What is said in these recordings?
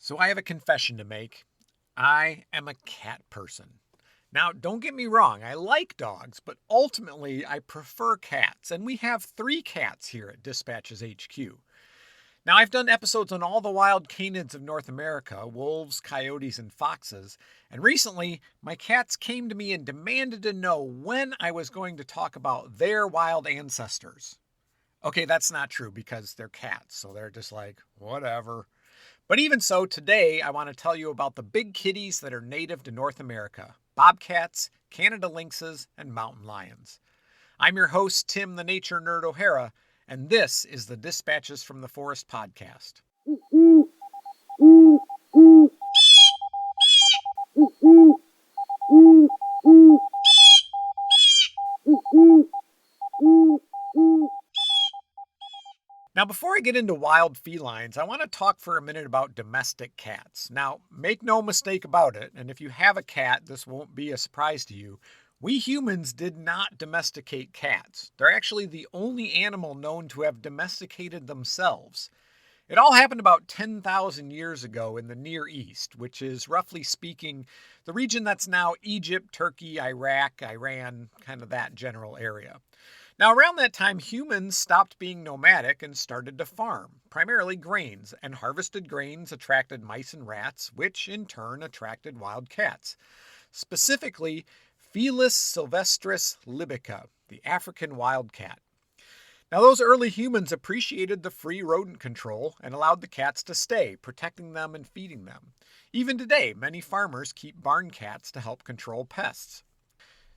So I have a confession to make. I am a cat person. Now, don't get me wrong, I like dogs, but ultimately I prefer cats, and we have 3 cats here at Dispatches HQ. Now, I've done episodes on all the wild canids of North America wolves, coyotes, and foxes, and recently my cats came to me and demanded to know when I was going to talk about their wild ancestors. Okay, that's not true because they're cats, so they're just like, whatever. But even so, today I want to tell you about the big kitties that are native to North America: bobcats, Canada lynxes, and mountain lions. I'm your host, Tim the Nature Nerd O'Hara, and this is the Dispatches from the Forest podcast. Now, before I get into wild felines, I want to talk for a minute about domestic cats. Now, make no mistake about it, and if you have a cat, this won't be a surprise to you. We humans did not domesticate cats. They're actually the only animal known to have domesticated themselves. It all happened about 10,000 years ago in the Near East, which is, roughly speaking, the region that's now Egypt, Turkey, Iraq, Iran, kind of that general area. Now, around that time, humans stopped being nomadic and started to farm, primarily grains, and harvested grains attracted mice and rats, which in turn attracted wild cats. Specifically, Felis sylvestris libica, the African wildcat. Now, those early humans appreciated the free rodent control and allowed the cats to stay, protecting them and feeding them. Even today, many farmers keep barn cats to help control pests.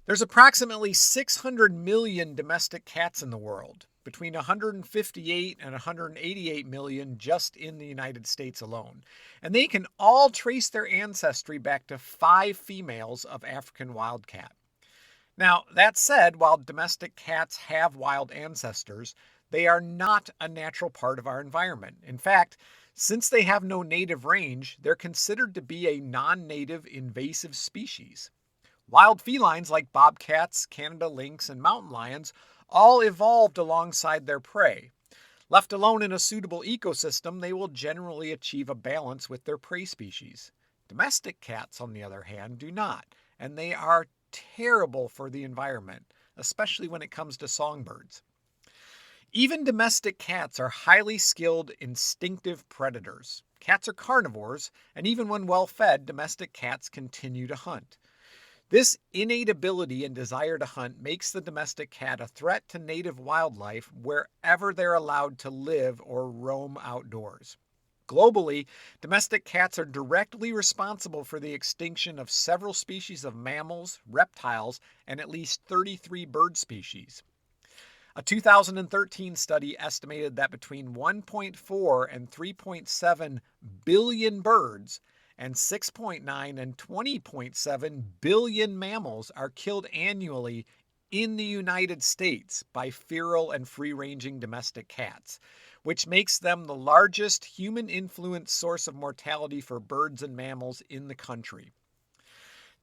There's approximately 600 million domestic cats in the world, between 158 and 188 million just in the United States alone. And they can all trace their ancestry back to 5 females of African wildcat. Now, that said, while domestic cats have wild ancestors, they are not a natural part of our environment. In fact, since they have no native range, they're considered to be a non-native invasive species. Wild felines like bobcats, Canada lynx, and mountain lions all evolved alongside their prey. Left alone in a suitable ecosystem, they will generally achieve a balance with their prey species. Domestic cats, on the other hand, do not, and they are terrible for the environment, especially when it comes to songbirds. Even domestic cats are highly skilled, instinctive predators. Cats are carnivores, and even when well fed, domestic cats continue to hunt. This innate ability and desire to hunt makes the domestic cat a threat to native wildlife wherever they're allowed to live or roam outdoors. Globally, domestic cats are directly responsible for the extinction of several species of mammals, reptiles, and at least 33 bird species. A 2013 study estimated that between 1.4 and 3.7 billion birds and 6.9 and 20.7 billion mammals are killed annually in the United States by feral and free-ranging domestic cats, which makes them the largest human-influenced source of mortality for birds and mammals in the country.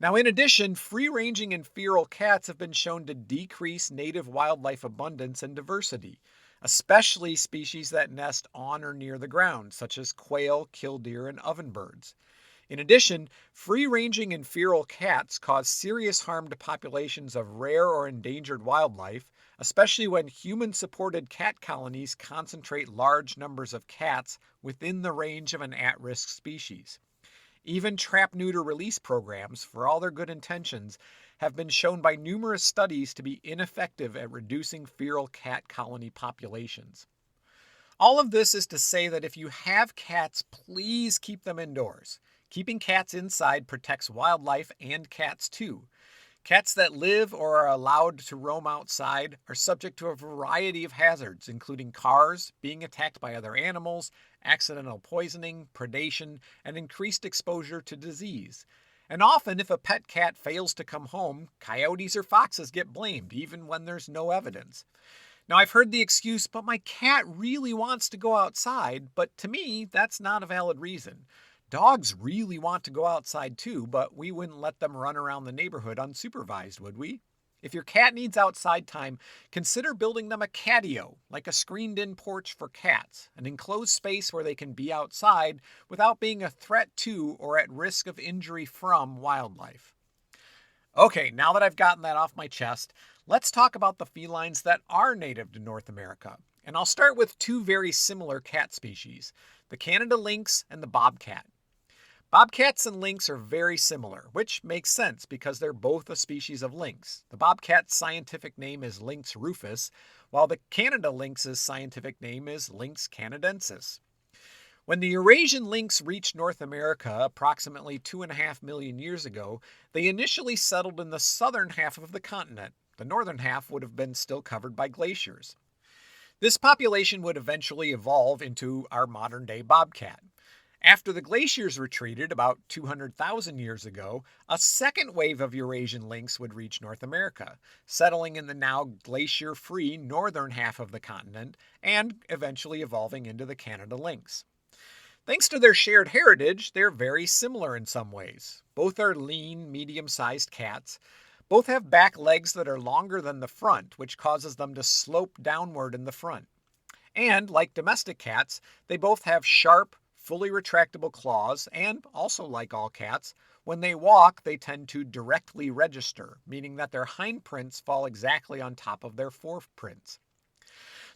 Now, in addition, free-ranging and feral cats have been shown to decrease native wildlife abundance and diversity, especially species that nest on or near the ground, such as quail, killdeer, and ovenbirds. In addition, free-ranging and feral cats cause serious harm to populations of rare or endangered wildlife, especially when human-supported cat colonies concentrate large numbers of cats within the range of an at-risk species. Even trap-neuter release programs, for all their good intentions, have been shown by numerous studies to be ineffective at reducing feral cat colony populations. All of this is to say that if you have cats, please keep them indoors. Keeping cats inside protects wildlife and cats too. Cats that live or are allowed to roam outside are subject to a variety of hazards, including cars, being attacked by other animals, accidental poisoning, predation, and increased exposure to disease. And often, if a pet cat fails to come home, coyotes or foxes get blamed, even when there's no evidence. Now, I've heard the excuse, but my cat really wants to go outside, but to me, that's not a valid reason. Dogs really want to go outside too, but we wouldn't let them run around the neighborhood unsupervised, would we? If your cat needs outside time, consider building them a catio, like a screened in porch for cats, an enclosed space where they can be outside without being a threat to or at risk of injury from wildlife. Okay, now that I've gotten that off my chest, let's talk about the felines that are native to North America. And I'll start with two very similar cat species, the Canada lynx and the bobcat. Bobcats and lynx are very similar, which makes sense because they're both a species of lynx. The bobcat's scientific name is Lynx rufus, while the Canada lynx's scientific name is Lynx canadensis. When the Eurasian lynx reached North America approximately 2.5 million years ago, they initially settled in the southern half of the continent. The northern half would have been still covered by glaciers. This population would eventually evolve into our modern day bobcat. After the glaciers retreated about 200,000 years ago, a second wave of Eurasian lynx would reach North America, settling in the now glacier-free northern half of the continent and eventually evolving into the Canada lynx. Thanks to their shared heritage, they're very similar in some ways. Both are lean, medium-sized cats. Both have back legs that are longer than the front, which causes them to slope downward in the front. And, like domestic cats, they both have sharp, fully retractable claws, and also like all cats, when they walk, they tend to directly register, meaning that their hind prints fall exactly on top of their foreprints.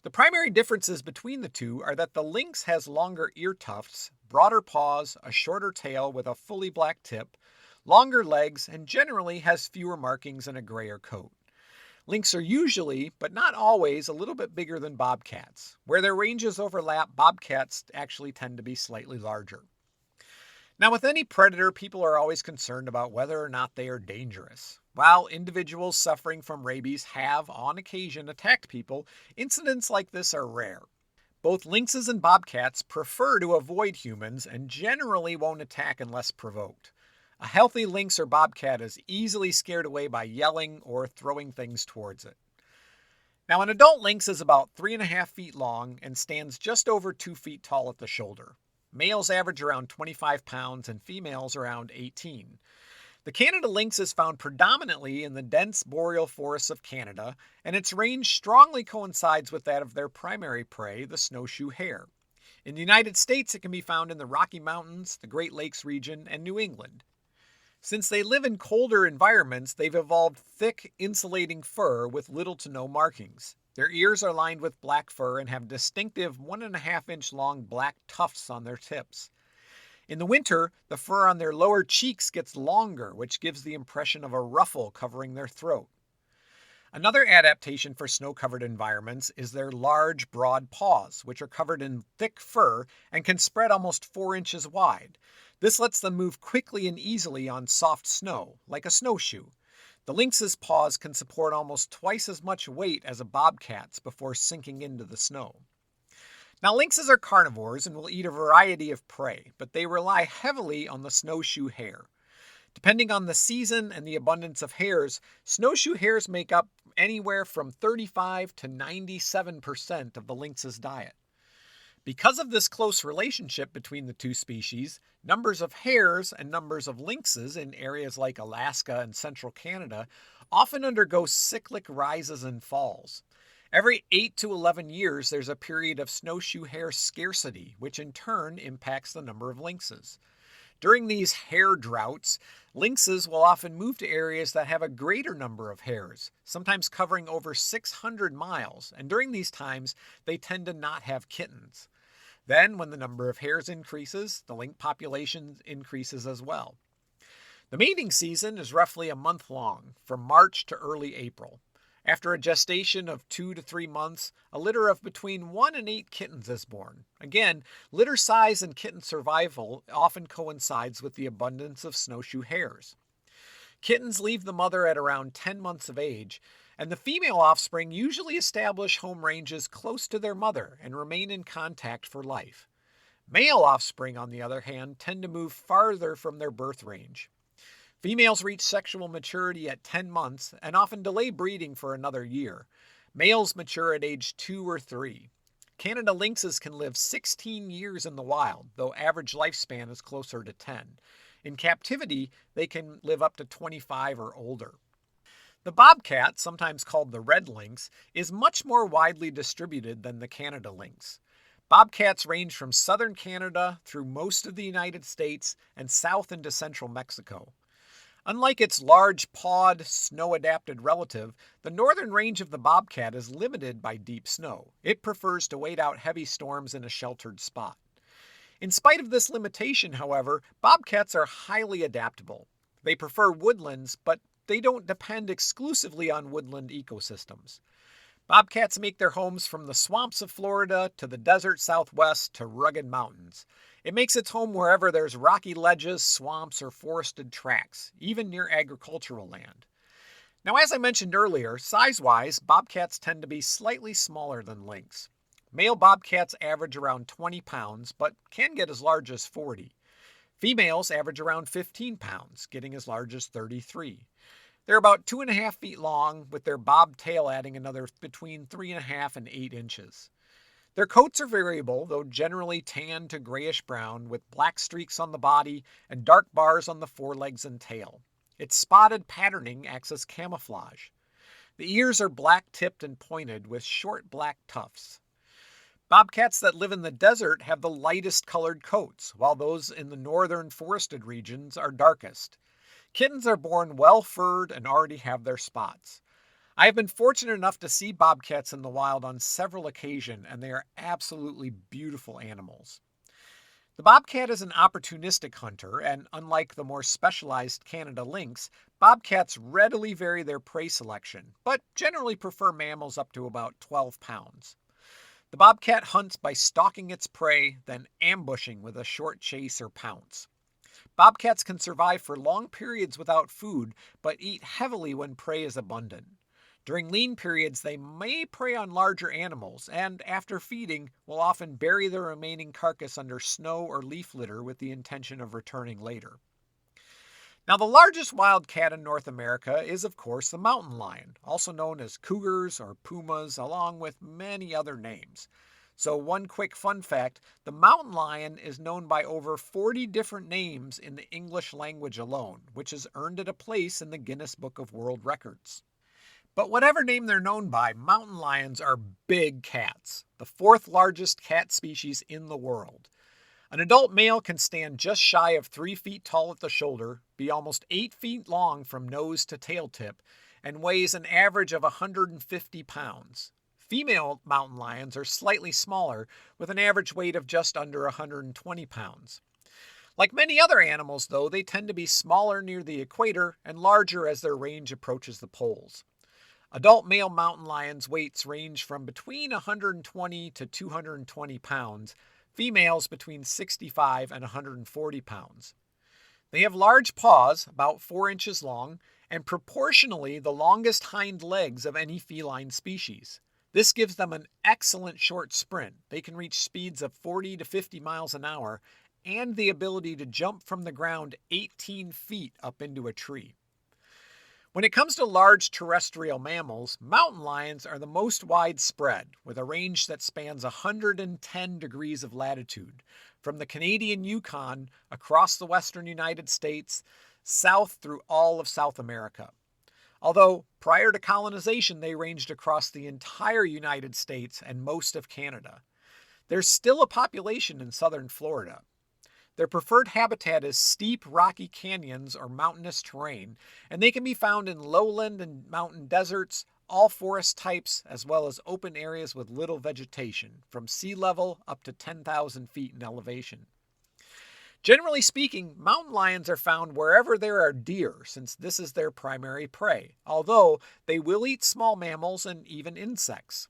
The primary differences between the two are that the lynx has longer ear tufts, broader paws, a shorter tail with a fully black tip, longer legs, and generally has fewer markings and a grayer coat. Lynx are usually, but not always, a little bit bigger than bobcats. Where their ranges overlap, bobcats actually tend to be slightly larger. Now, with any predator, people are always concerned about whether or not they are dangerous. While individuals suffering from rabies have, on occasion, attacked people, incidents like this are rare. Both lynxes and bobcats prefer to avoid humans and generally won't attack unless provoked. A healthy lynx or bobcat is easily scared away by yelling or throwing things towards it. Now, an adult lynx is about 3.5 feet long and stands just over 2 feet tall at the shoulder. Males average around 25 pounds and females around 18. The Canada lynx is found predominantly in the dense boreal forests of Canada, and its range strongly coincides with that of their primary prey, the snowshoe hare. In the United States, it can be found in the Rocky Mountains, the Great Lakes region, and New England. Since they live in colder environments, they've evolved thick, insulating fur with little to no markings. Their ears are lined with black fur and have distinctive 1.5-inch long black tufts on their tips. In the winter, the fur on their lower cheeks gets longer, which gives the impression of a ruffle covering their throat. Another adaptation for snow-covered environments is their large, broad paws, which are covered in thick fur and can spread almost 4 inches wide. This lets them move quickly and easily on soft snow, like a snowshoe. The lynx's paws can support almost twice as much weight as a bobcat's before sinking into the snow. Now, lynxes are carnivores and will eat a variety of prey, but they rely heavily on the snowshoe hare. Depending on the season and the abundance of hares, snowshoe hares make up anywhere from 35 to 97% of the lynx's diet. Because of this close relationship between the two species, numbers of hares and numbers of lynxes in areas like Alaska and central Canada often undergo cyclic rises and falls. Every 8 to 11 years, there's a period of snowshoe hare scarcity, which in turn impacts the number of lynxes. During these hare droughts, lynxes will often move to areas that have a greater number of hares, sometimes covering over 600 miles, and during these times, they tend to not have kittens. Then, when the number of hares increases, the lynx population increases as well. The mating season is roughly a month long, from March to early April. After a gestation of 2 to 3 months, a litter of between 1 and 8 kittens is born. Again, litter size and kitten survival often coincides with the abundance of snowshoe hares. Kittens leave the mother at around 10 months of age, and the female offspring usually establish home ranges close to their mother and remain in contact for life. Male offspring, on the other hand, tend to move farther from their birth range. Females reach sexual maturity at 10 months and often delay breeding for another year. Males mature at age 2 or 3. Canada lynxes can live 16 years in the wild, though average lifespan is closer to 10. In captivity, they can live up to 25 or older. The bobcat, sometimes called the red lynx, is much more widely distributed than the Canada lynx. Bobcats range from southern Canada through most of the United States and south into central Mexico. Unlike its large pawed, snow adapted relative, the northern range of the bobcat is limited by deep snow. It prefers to wait out heavy storms in a sheltered spot. In spite of this limitation, however, bobcats are highly adaptable. They prefer woodlands, but they don't depend exclusively on woodland ecosystems. Bobcats make their homes from the swamps of Florida to the desert southwest to rugged mountains. It makes its home wherever there's rocky ledges, swamps, or forested tracts, even near agricultural land. Now, as I mentioned earlier, size-wise, bobcats tend to be slightly smaller than lynx. Male bobcats average around 20 pounds, but can get as large as 40. Females average around 15 pounds, getting as large as 33. They're about 2.5 feet long, with their bob tail adding another between 3.5 and 8 inches. Their coats are variable, though generally tan to grayish brown, with black streaks on the body and dark bars on the forelegs and tail. Its spotted patterning acts as camouflage. The ears are black tipped and pointed, with short black tufts. Bobcats that live in the desert have the lightest colored coats, while those in the northern forested regions are darkest. Kittens are born well-furred and already have their spots. I have been fortunate enough to see bobcats in the wild on several occasions, and they are absolutely beautiful animals. The bobcat is an opportunistic hunter, and unlike the more specialized Canada lynx, bobcats readily vary their prey selection, but generally prefer mammals up to about 12 pounds. The bobcat hunts by stalking its prey, then ambushing with a short chase or pounce. Bobcats can survive for long periods without food, but eat heavily when prey is abundant. During lean periods, they may prey on larger animals, and after feeding, will often bury the remaining carcass under snow or leaf litter with the intention of returning later. Now, the largest wild cat in North America is, of course, the mountain lion, also known as cougars or pumas, along with many other names. So, one quick fun fact, the mountain lion is known by over 40 different names in the English language alone, which has earned it a place in the Guinness Book of World Records. But whatever name they're known by, mountain lions are big cats, the fourth largest cat species in the world. An adult male can stand just shy of 3 feet tall at the shoulder, be almost 8 feet long from nose to tail tip, and weighs an average of 150 pounds. Female mountain lions are slightly smaller, with an average weight of just under 120 pounds. Like many other animals, though, they tend to be smaller near the equator and larger as their range approaches the poles. Adult male mountain lions' weights range from between 120 to 220 pounds, females between 65 and 140 pounds. They have large paws, about 4 inches long, and proportionally the longest hind legs of any feline species. This gives them an excellent short sprint. They can reach speeds of 40 to 50 miles an hour and the ability to jump from the ground 18 feet up into a tree. When it comes to large terrestrial mammals, mountain lions are the most widespread, with a range that spans 110 degrees of latitude, from the Canadian Yukon across the western United States, south through all of South America. Although, prior to colonization, they ranged across the entire United States and most of Canada. There's still a population in southern Florida. Their preferred habitat is steep, rocky canyons or mountainous terrain, and they can be found in lowland and mountain deserts, all forest types, as well as open areas with little vegetation, from sea level up to 10,000 feet in elevation. Generally speaking, mountain lions are found wherever there are deer, since this is their primary prey, although they will eat small mammals and even insects.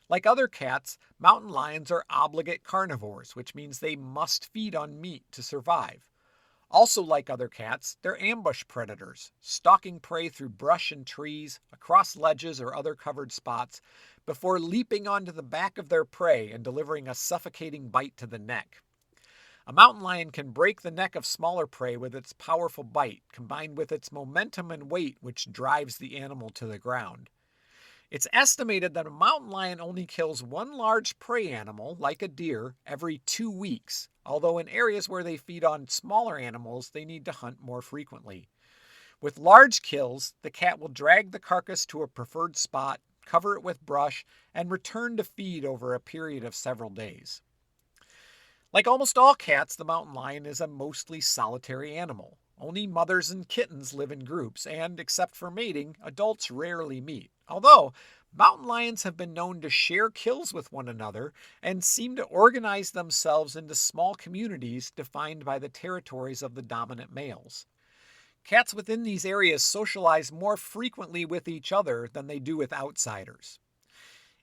Like other cats, mountain lions are obligate carnivores, which means they must feed on meat to survive. Also, like other cats, they're ambush predators, stalking prey through brush and trees, across ledges or other covered spots, before leaping onto the back of their prey and delivering a suffocating bite to the neck. A mountain lion can break the neck of smaller prey with its powerful bite, combined with its momentum and weight, which drives the animal to the ground. It's estimated that a mountain lion only kills one large prey animal, like a deer, every 2 weeks, although in areas where they feed on smaller animals, they need to hunt more frequently. With large kills, the cat will drag the carcass to a preferred spot, cover it with brush, and return to feed over a period of several days. Like almost all cats, the mountain lion is a mostly solitary animal. Only mothers and kittens live in groups, and except for mating, adults rarely meet. Although, mountain lions have been known to share kills with one another and seem to organize themselves into small communities defined by the territories of the dominant males. Cats within these areas socialize more frequently with each other than they do with outsiders.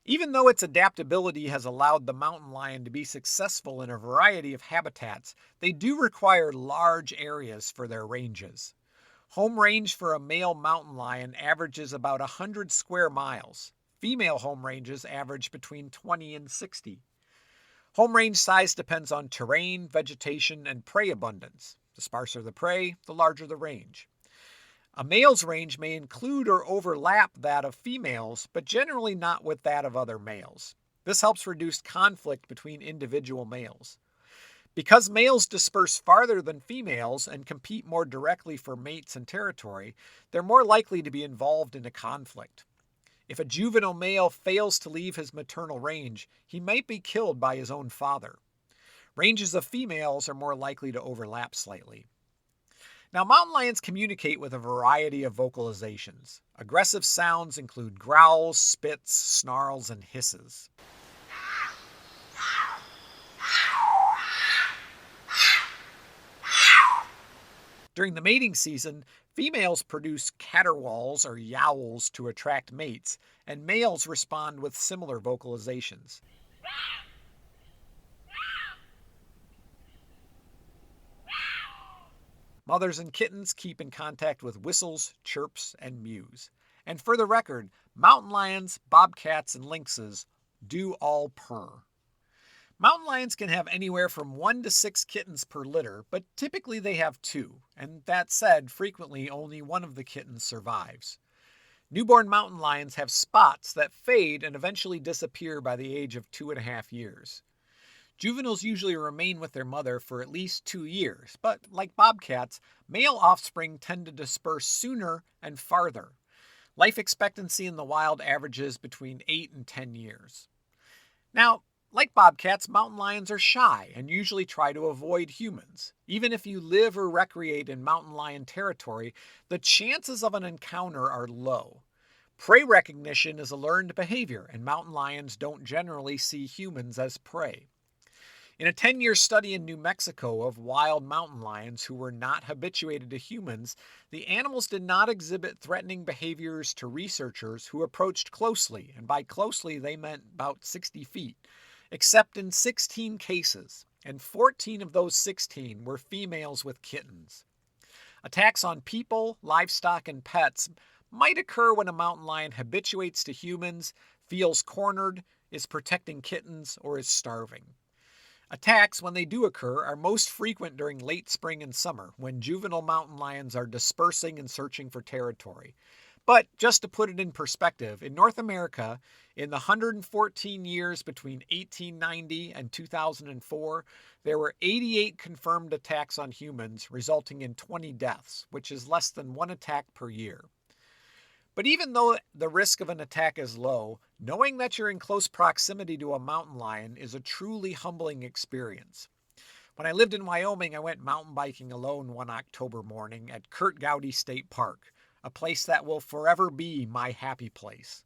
Even though its adaptability has allowed the mountain lion to be successful in a variety of habitats, they do require large areas for their ranges. Home range for a male mountain lion averages about 100 square miles. Female home ranges average between 20 and 60. Home range size depends on terrain, vegetation, and prey abundance. The sparser the prey, the larger the range. A male's range may include or overlap that of females, but generally not with that of other males. This helps reduce conflict between individual males. Because males disperse farther than females and compete more directly for mates and territory, they're more likely to be involved in a conflict. If a juvenile male fails to leave his maternal range, he might be killed by his own father. Ranges of females are more likely to overlap slightly. Now, mountain lions communicate with a variety of vocalizations. Aggressive sounds include growls, spits, snarls, and hisses. During the mating season, females produce caterwauls or yowls to attract mates, and males respond with similar vocalizations. Mothers and kittens keep in contact with whistles, chirps, and mews. And for the record, mountain lions, bobcats, and lynxes do all purr. Mountain lions can have anywhere from 1 to 6 kittens per litter, but typically they have 2, and that said, frequently only one of the kittens survives. Newborn mountain lions have spots that fade and eventually disappear by the age of 2.5 years. Juveniles usually remain with their mother for at least 2 years, but like bobcats, male offspring tend to disperse sooner and farther. Life expectancy in the wild averages between 8 and 10 years. Now, like bobcats, mountain lions are shy and usually try to avoid humans. Even if you live or recreate in mountain lion territory, the chances of an encounter are low. Prey recognition is a learned behavior, and mountain lions don't generally see humans as prey. In a 10-year study in New Mexico of wild mountain lions who were not habituated to humans, the animals did not exhibit threatening behaviors to researchers who approached closely, and by closely they meant about 60 feet, except in 16 cases, and 14 of those 16 were females with kittens. Attacks on people, livestock, and pets might occur when a mountain lion habituates to humans, feels cornered, is protecting kittens, or is starving. Attacks, when they do occur, are most frequent during late spring and summer, when juvenile mountain lions are dispersing and searching for territory. But just to put it in perspective, in North America, in the 114 years between 1890 and 2004, there were 88 confirmed attacks on humans, resulting in 20 deaths, which is less than 1 attack per year. But even though the risk of an attack is low, knowing that you're in close proximity to a mountain lion is a truly humbling experience. When I lived in Wyoming, I went mountain biking alone one October morning at Kurt Gowdy State Park, a place that will forever be my happy place.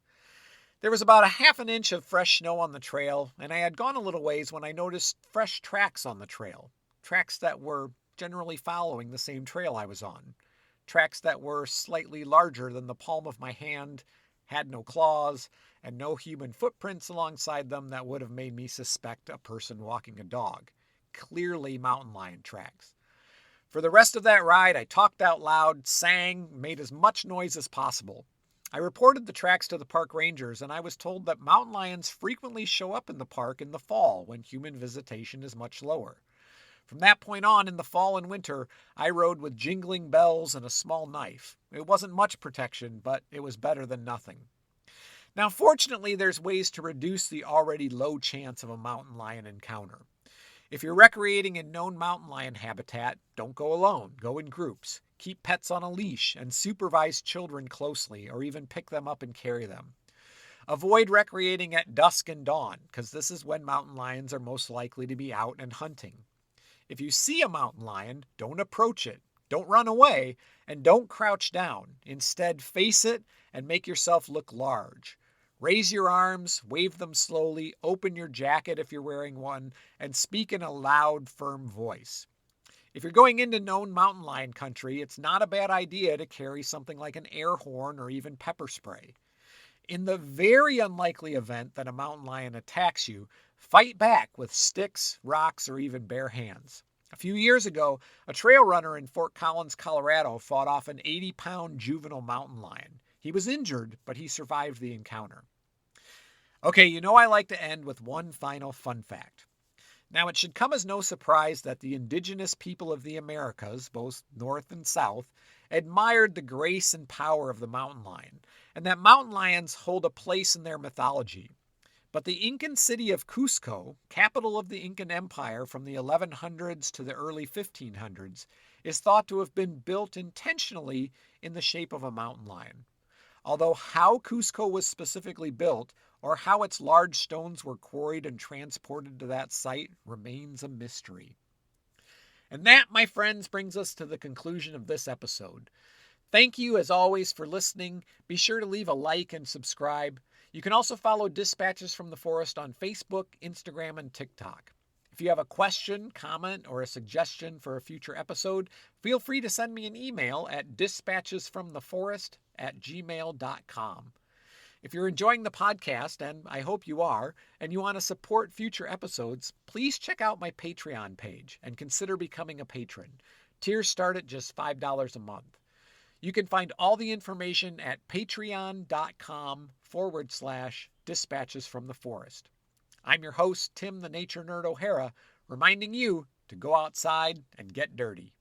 There was about a half an inch of fresh snow on the trail, and I had gone a little ways when I noticed fresh tracks on the trail. Tracks that were generally following the same trail I was on. Tracks that were slightly larger than the palm of my hand, had no claws, and no human footprints alongside them that would have made me suspect a person walking a dog. Clearly mountain lion tracks. For the rest of that ride, I talked out loud, sang, made as much noise as possible. I reported the tracks to the park rangers, and I was told that mountain lions frequently show up in the park in the fall when human visitation is much lower. From that point on, in the fall and winter, I rode with jingling bells and a small knife. It wasn't much protection, but it was better than nothing. Now, fortunately, there's ways to reduce the already low chance of a mountain lion encounter. If you're recreating in known mountain lion habitat, don't go alone. Go in groups. Keep pets on a leash and supervise children closely or even pick them up and carry them. Avoid recreating at dusk and dawn because this is when mountain lions are most likely to be out and hunting. If you see a mountain lion, don't approach it. Don't run away and don't crouch down. Instead, face it and make yourself look large. Raise your arms, wave them slowly, open your jacket if you're wearing one, and speak in a loud, firm voice. If you're going into known mountain lion country, it's not a bad idea to carry something like an air horn or even pepper spray. In the very unlikely event that a mountain lion attacks you, fight back with sticks, rocks, or even bare hands. A few years ago, a trail runner in Fort Collins, Colorado fought off an 80-pound juvenile mountain lion. He was injured, but he survived the encounter. Okay, I like to end with one final fun fact. Now, it should come as no surprise that the indigenous people of the Americas, both North and South, admired the grace and power of the mountain lion, and that mountain lions hold a place in their mythology. But the Incan city of Cusco, capital of the Incan Empire from the 1100s to the early 1500s, is thought to have been built intentionally in the shape of a mountain lion. Although how Cusco was specifically built, or how its large stones were quarried and transported to that site, remains a mystery. And that, my friends, brings us to the conclusion of this episode. Thank you, as always, for listening. Be sure to leave a like and subscribe. You can also follow Dispatches from the Forest on Facebook, Instagram, and TikTok. If you have a question, comment, or a suggestion for a future episode, feel free to send me an email at dispatchesfromtheforest@gmail.com. If you're enjoying the podcast, and I hope you are, and you want to support future episodes, please check out my Patreon page and consider becoming a patron. Tiers start at just $5 a month. You can find all the information at patreon.com/Dispatches from the Forest. I'm your host, Tim the Nature Nerd O'Hara, reminding you to go outside and get dirty.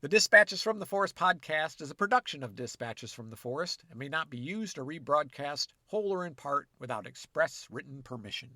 The Dispatches from the Forest podcast is a production of Dispatches from the Forest and may not be used or rebroadcast whole or in part without express written permission.